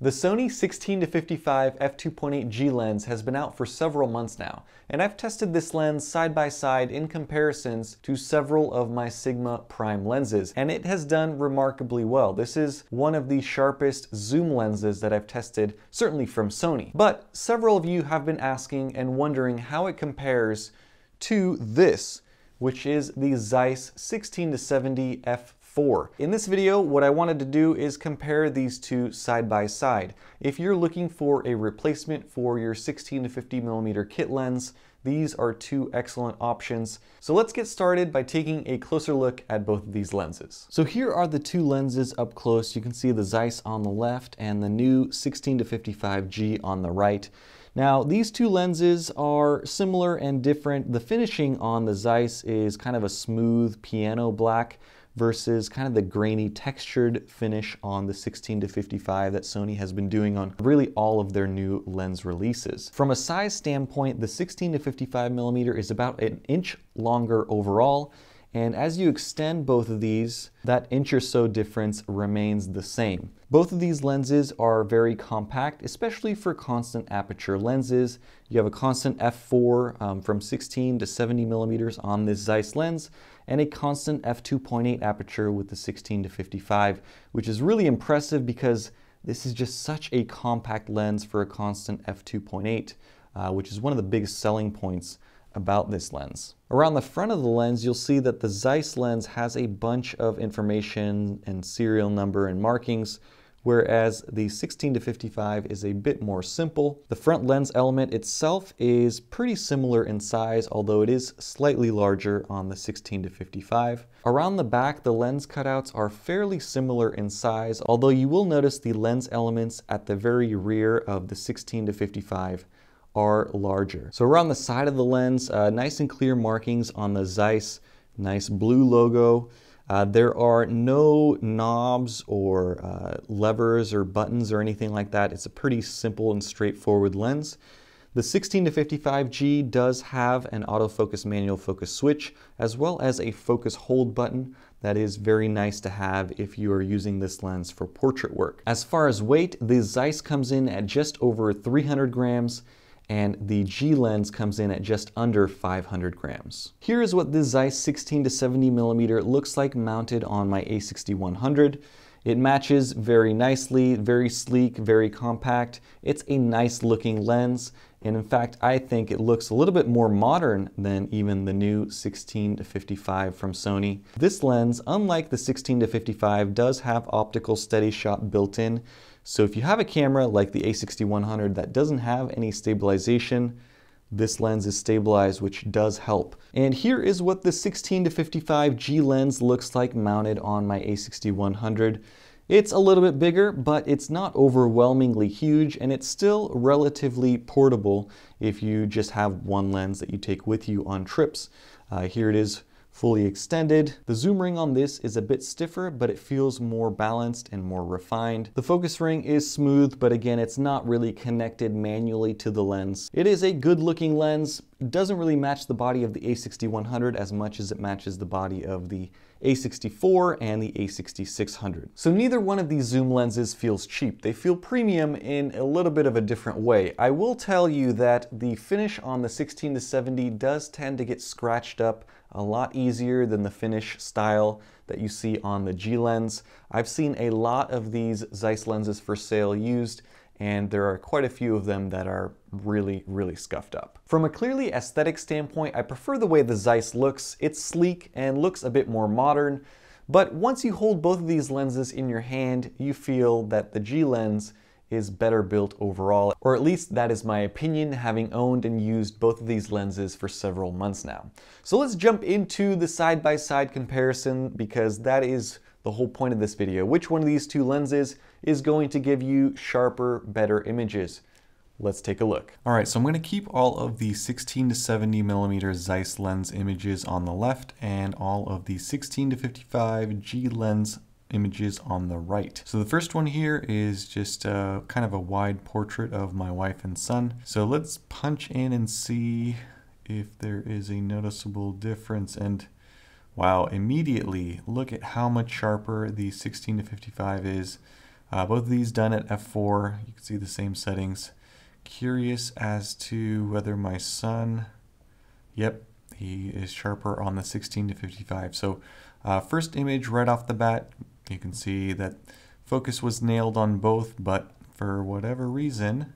The Sony 16-55 f2.8 G lens has been out for several months now, and I've tested this lens side by side in comparisons to several of my Sigma prime lenses, and it has done remarkably well. This is one of the sharpest zoom lenses that I've tested, certainly from Sony. But several of you have been asking and wondering how it compares to this, which is the Zeiss 16-70 f4. In this video, what I wanted to do is compare these two side by side. If you're looking for a replacement for your 16-50mm kit lens, these are two excellent options. So let's get started by taking a closer look at both of these lenses. So here are the two lenses up close. You can see the Zeiss on the left and the new 16-55 G on the right. Now, these two lenses are similar and different. The finishing on the Zeiss is kind of a smooth piano black versus kind of the grainy textured finish on the 16-55 that Sony has been doing on really all of their new lens releases. From a size standpoint, the 16-55mm is about an inch longer overall, and as you extend both of these, that inch or so difference remains the same. Both of these lenses are very compact, especially for constant aperture lenses. You have a constant f4 from 16 to 70mm on this Zeiss lens, and a constant f2.8 aperture with the 16-55, which is really impressive because this is just such a compact lens for a constant f2.8, which is one of the biggest selling points about this lens. Around the front of the lens, you'll see that the Zeiss lens has a bunch of information and serial number and markings, whereas the 16-55 is a bit more simple. The front lens element itself is pretty similar in size, although it is slightly larger on the 16-55. Around the back, the lens cutouts are fairly similar in size, although you will notice the lens elements at the very rear of the 16-55 are larger. So around the side of the lens, nice and clear markings on the Zeiss, nice blue logo. There are no knobs or levers or buttons or anything like that. It's a pretty simple and straightforward lens. The 16-55 G does have an autofocus manual focus switch, as well as a focus hold button that is very nice to have if you are using this lens for portrait work. As far as weight, the Zeiss comes in at just over 300 grams, and the G lens comes in at just under 500 grams. Here is what the Zeiss 16-70mm looks like mounted on my a6100. It matches very nicely, very sleek, very compact. It's a nice looking lens, and in fact I think it looks a little bit more modern than even the new 16-55 from Sony. This lens, unlike the 16-55, does have optical steady shot built in. So if you have a camera like the a6100 that doesn't have any stabilization, this lens is stabilized, which does help. And here is what the 16-55 G lens looks like mounted on my a6100. It's a little bit bigger, but it's not overwhelmingly huge, and it's still relatively portable if you just have one lens that you take with you on trips. Here it is, fully extended. The zoom ring on this is a bit stiffer, but it feels more balanced and more refined. The focus ring is smooth, but again, it's not really connected manually to the lens. It is a good looking lens. It doesn't really match the body of the a6100 as much as it matches the body of the a64 and the a6600. So neither one of these zoom lenses feels cheap. They feel premium in a little bit of a different way. I will tell you that the finish on the 16-70 does tend to get scratched up a lot easier than the finish style that you see on the G lens. I've seen a lot of these Zeiss lenses for sale used, and there are quite a few of them that are really, really scuffed up. From a clearly aesthetic standpoint, I prefer the way the Zeiss looks. It's sleek and looks a bit more modern, but once you hold both of these lenses in your hand, you feel that the G lens is better built overall, or at least that is my opinion, having owned and used both of these lenses for several months now. So let's jump into the side-by-side comparison, because that is the whole point of this video. Which one of these two lenses is going to give you sharper, better images? Let's take a look. All right, so I'm going to keep all of the 16-70mm Zeiss lens images on the left and all of the 16-55 G lens images on the right. So the first one here is just kind of a wide portrait of my wife and son. So let's punch in and see if there is a noticeable difference. And wow, immediately look at how much sharper the 16-55 is Both of these done at f4. You can see the same settings. Curious as to whether my son, yep, he is sharper on the 16-55. So first image right off the bat, you can see that focus was nailed on both, but for whatever reason,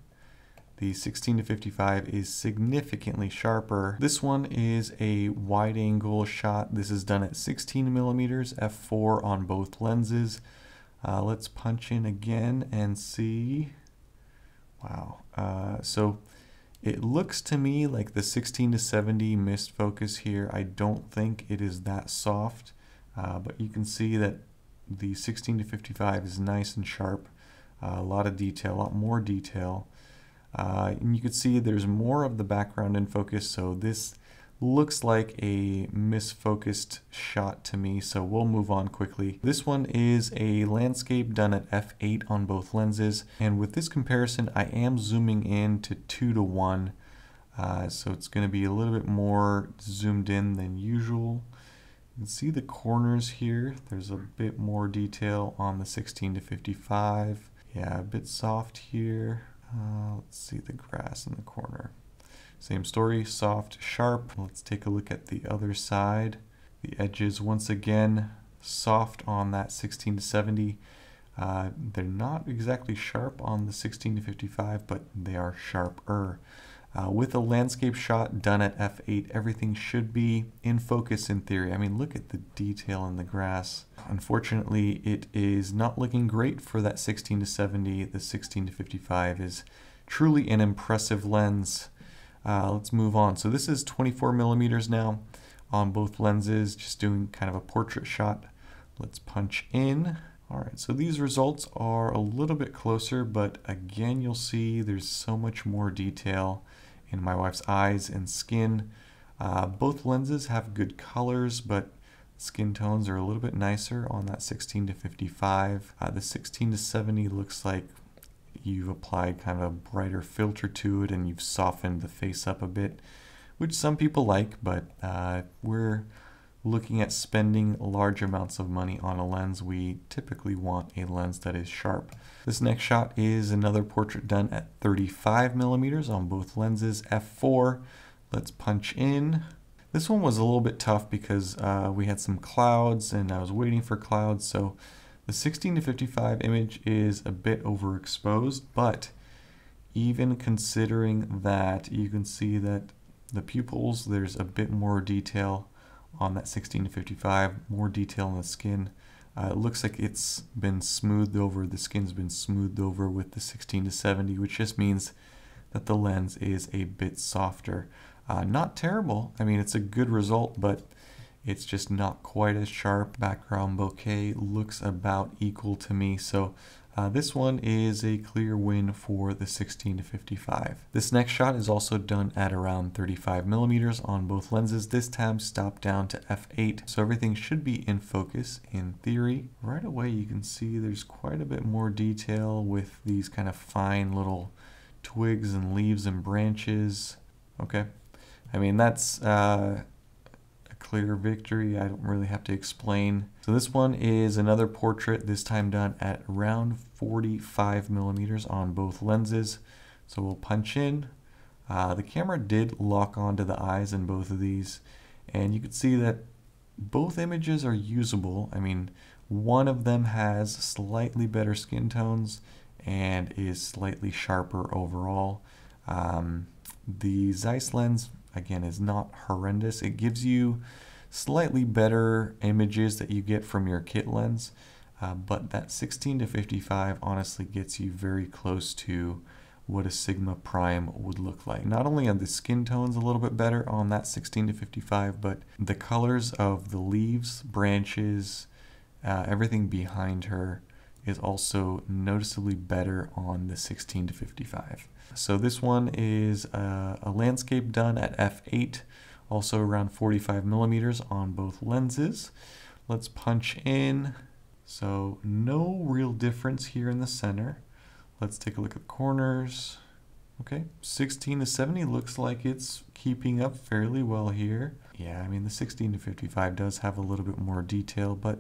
the 16-55 is significantly sharper. This one is a wide angle shot. This is done at 16 millimeters, f4 on both lenses. Let's punch in again and see. Wow. So it looks to me like the 16-70 missed focus here. I don't think it is that soft, but you can see that the 16-55 is nice and sharp. A lot of detail, a lot more detail. And you can see there's more of the background in focus, so this looks like a misfocused shot to me, so we'll move on quickly. This one is a landscape done at f8 on both lenses, and with this comparison I am zooming in to 2:1, so it's going to be a little bit more zoomed in than usual. You can see the corners here. There's a bit more detail on the 16-55. Yeah, a bit soft here. Let's see the grass in the corner. Same story, soft, sharp. Let's take a look at the other side. The edges, once again, soft on that 16-70. They're not exactly sharp on the 16-55, but they are sharper. With a landscape shot done at f8, everything should be in focus in theory. I mean, look at the detail in the grass. Unfortunately, it is not looking great for that 16-70. The 16-55 is truly an impressive lens. Let's move on. So this is 24 millimeters now on both lenses, just doing kind of a portrait shot. Let's punch in. All right, so these results are a little bit closer, but again, you'll see there's so much more detail in my wife's eyes and skin. Both lenses have good colors, but skin tones are a little bit nicer on that 16-55. The 16-70 looks like you've applied kind of a brighter filter to it and you've softened the face up a bit, which some people like, but we're looking at spending large amounts of money on a lens. We typically want a lens that is sharp. This next shot is another portrait done at 35 millimeters on both lenses, f4. Let's punch in. This one was a little bit tough because we had some clouds and I was waiting for clouds, so the 16-55 image is a bit overexposed, but even considering that, you can see that the pupils, there's a bit more detail on that 16-55, more detail in the skin. It looks like it's been smoothed over, the skin's been smoothed over with the 16-70, which just means that the lens is a bit softer. Not terrible, I mean, it's a good result, but it's just not quite as sharp. Background bokeh looks about equal to me, so this one is a clear win for the 16-55. This next shot is also done at around 35 millimeters on both lenses. This time stopped down to f8, so everything should be in focus in theory. Right away you can see there's quite a bit more detail with these kind of fine little twigs and leaves and branches. Okay, I mean that's clear victory. I don't really have to explain. So this one is another portrait, this time done at around 45 millimeters on both lenses. So we'll punch in. The camera did lock onto the eyes in both of these, and you can see that both images are usable. I mean, one of them has slightly better skin tones and is slightly sharper overall. The Zeiss lens, again, is not horrendous. It gives you slightly better images that you get from your kit lens, but that 16-55 honestly gets you very close to what a Sigma Prime would look like. Not only are the skin tones a little bit better on that 16-55, but the colors of the leaves, branches, everything behind her is also noticeably better on the 16-55. So this one is a landscape done at f8, also around 45 millimeters on both lenses. Let's punch in. So no real difference here in the center. Let's take a look at the corners. Okay, 16-70 looks like it's keeping up fairly well here. Yeah, I mean the 16-55 does have a little bit more detail, but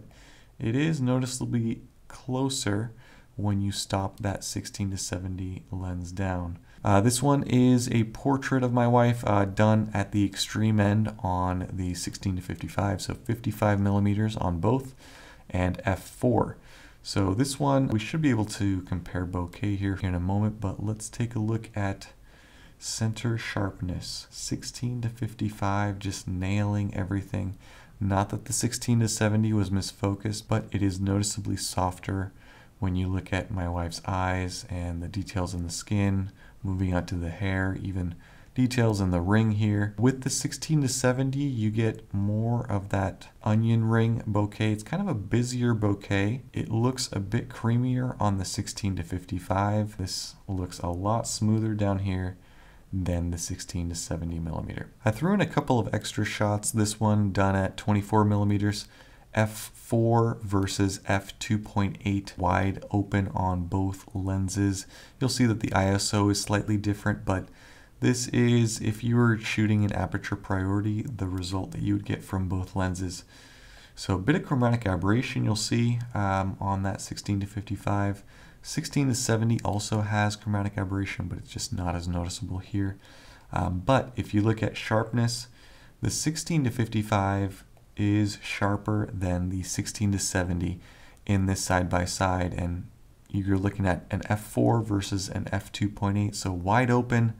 it is noticeably closer when you stop that 16 to 70 lens down. This one is a portrait of my wife done at the extreme end on the 16 to 55, so 55 millimeters on both, and f4. So this one, we should be able to compare Bouquet here in a moment, but let's take a look at center sharpness. 16 to 55, just nailing everything. Not that the 16 to 70 was misfocused, but it is noticeably softer when you look at my wife's eyes and the details in the skin, moving out to the hair, even details in the ring here. With the 16 to 70, you get more of that onion ring bouquet. It's kind of a busier bouquet. It looks a bit creamier on the 16 to 55. This looks a lot smoother down here than the 16 to 70 millimeter. I threw in a couple of extra shots. This one done at 24 millimeters. f4 versus f2.8 wide open on both lenses. You'll see that the ISO is slightly different, but this is, if you were shooting an aperture priority, the result that you would get from both lenses. So a bit of chromatic aberration you'll see on that 16 to 55. 16 to 70 also has chromatic aberration, but it's just not as noticeable here. But if you look at sharpness, the 16 to 55 is sharper than the 16 to 70 in this side by side, and you're looking at an f4 versus an f2.8, so wide open.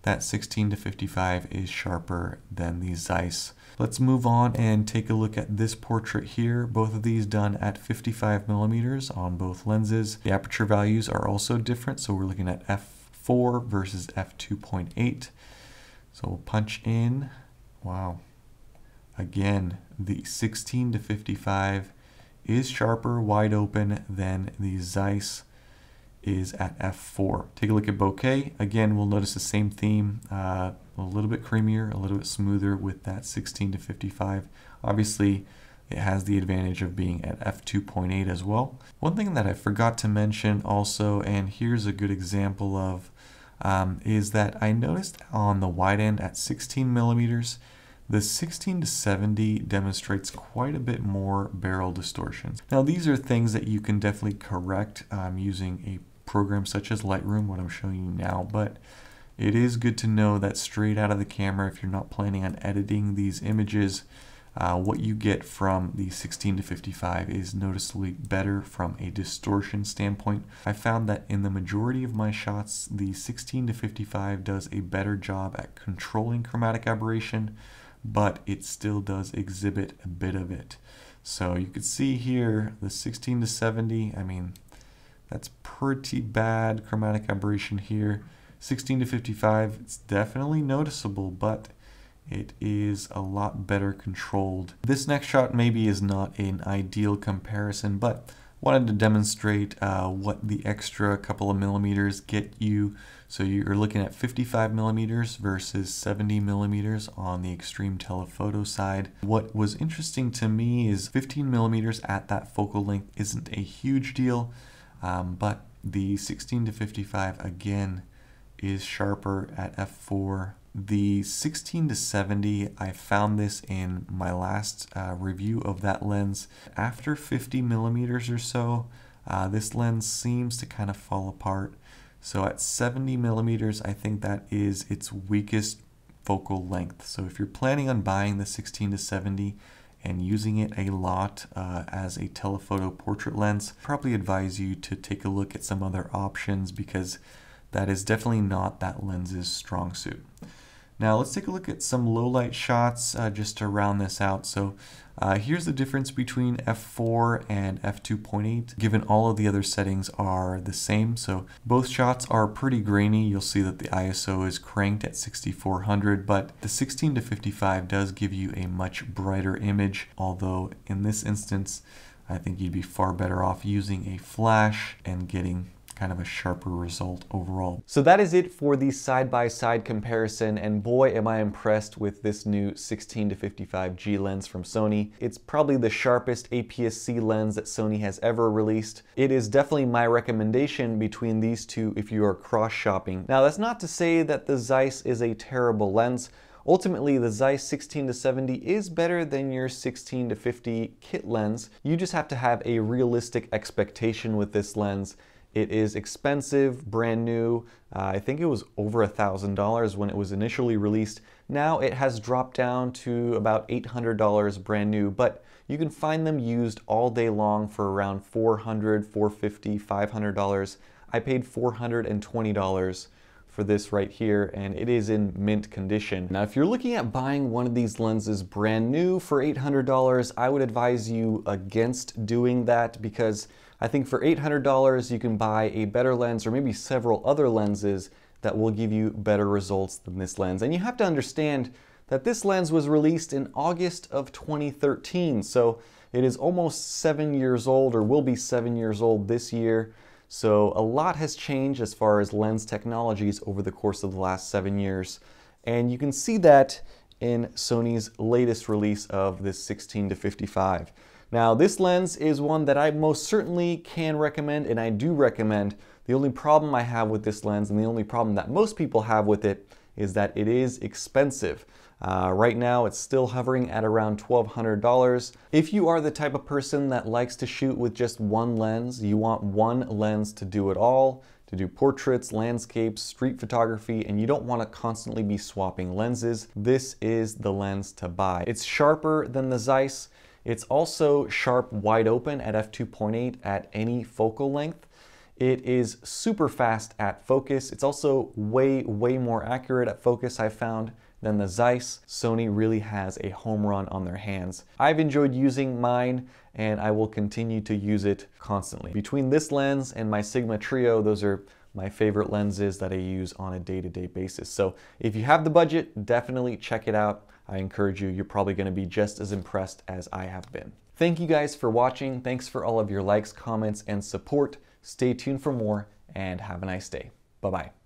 That 16 to 55 is sharper than the Zeiss. Let's move on and take a look at this portrait here. Both of these done at 55 millimeters on both lenses. The aperture values are also different, so we're looking at f4 versus f2.8. So we'll punch in. Wow. Again, the 16 to 55 is sharper, wide open than the Zeiss is at f4. Take a look at Bouquet. Again, we'll notice the same theme, a little bit creamier, a little bit smoother with that 16 to 55. Obviously, it has the advantage of being at f2.8 as well. One thing that I forgot to mention also, and here's a good example of, is that I noticed on the wide end at 16 millimeters, the 16 to 70 demonstrates quite a bit more barrel distortions. Now these are things that you can definitely correct using a program such as Lightroom, what I'm showing you now, but it is good to know that straight out of the camera, if you're not planning on editing these images, what you get from the 16 to 55 is noticeably better from a distortion standpoint. I found that in the majority of my shots, the 16 to 55 does a better job at controlling chromatic aberration, but it still does exhibit a bit of it. So you could see here the 16 to 70, I mean, that's pretty bad chromatic aberration here. 16 to 55, it's definitely noticeable, but it is a lot better controlled. This next shot maybe is not an ideal comparison, but wanted to demonstrate what the extra couple of millimeters get you. So you're looking at 55 millimeters versus 70 millimeters on the extreme telephoto side. What was interesting to me is 15 millimeters at that focal length isn't a huge deal, but the 16 to 55 again is sharper at f4. The 16 to 70, I found this in my last review of that lens. After 50 millimeters or so, this lens seems to kind of fall apart. So at 70 millimeters, I think that is its weakest focal length. So if you're planning on buying the 16 to 70 and using it a lot as a telephoto portrait lens, I probably advise you to take a look at some other options, because that is definitely not that lens's strong suit. Now let's take a look at some low light shots just to round this out. So here's the difference between f4 and f2.8, given all of the other settings are the same. So both shots are pretty grainy. You'll see that the ISO is cranked at 6400, but the 16 to 55 does give you a much brighter image, although in this instance, I think you'd be far better off using a flash and getting kind of a sharper result overall. So that is it for the side-by-side comparison, and boy am I impressed with this new 16 to 55 G lens from Sony. It's probably the sharpest APS-C lens that Sony has ever released. It is definitely my recommendation between these two if you are cross-shopping. Now that's not to say that the Zeiss is a terrible lens. ultimately the Zeiss 16-70 is better than your 16-50 kit lens. You just have to have a realistic expectation with this lens. It is expensive, brand new. I think it was over $1,000 when it was initially released. Now it has dropped down to about $800 brand new, but you can find them used all day long for around $400, $450, $500. I paid $420 for this right here, and it is in mint condition. Now, if you're looking at buying one of these lenses brand new for $800, I would advise you against doing that, because I think for $800 you can buy a better lens, or maybe several other lenses that will give you better results than this lens. And you have to understand that this lens was released in August of 2013, so it is almost 7 years old, or will be 7 years old this year. So a lot has changed as far as lens technologies over the course of the last 7 years. And you can see that in Sony's latest release of this 16-55. Now, this lens is one that I most certainly can recommend, and I do recommend. The only problem I have with this lens, and the only problem that most people have with it, is that it is expensive. Right now it's still hovering at around $1,200. If you are the type of person that likes to shoot with just one lens, you want one lens to do it all, to do portraits, landscapes, street photography, and you don't want to constantly be swapping lenses, this is the lens to buy. It's sharper than the Zeiss. It's also sharp wide open at f2.8 at any focal length. It is super fast at focus. It's also way more accurate at focus, I've found, than the Zeiss. Sony really has a home run on their hands. I've enjoyed using mine, and I will continue to use it constantly. Between this lens and my Sigma Trio, those are my favorite lenses that I use on a day-to-day basis. So if you have the budget, definitely check it out. I encourage you, you're probably gonna be just as impressed as I have been. Thank you guys for watching. Thanks for all of your likes, comments, and support. Stay tuned for more, and have a nice day. Bye-bye.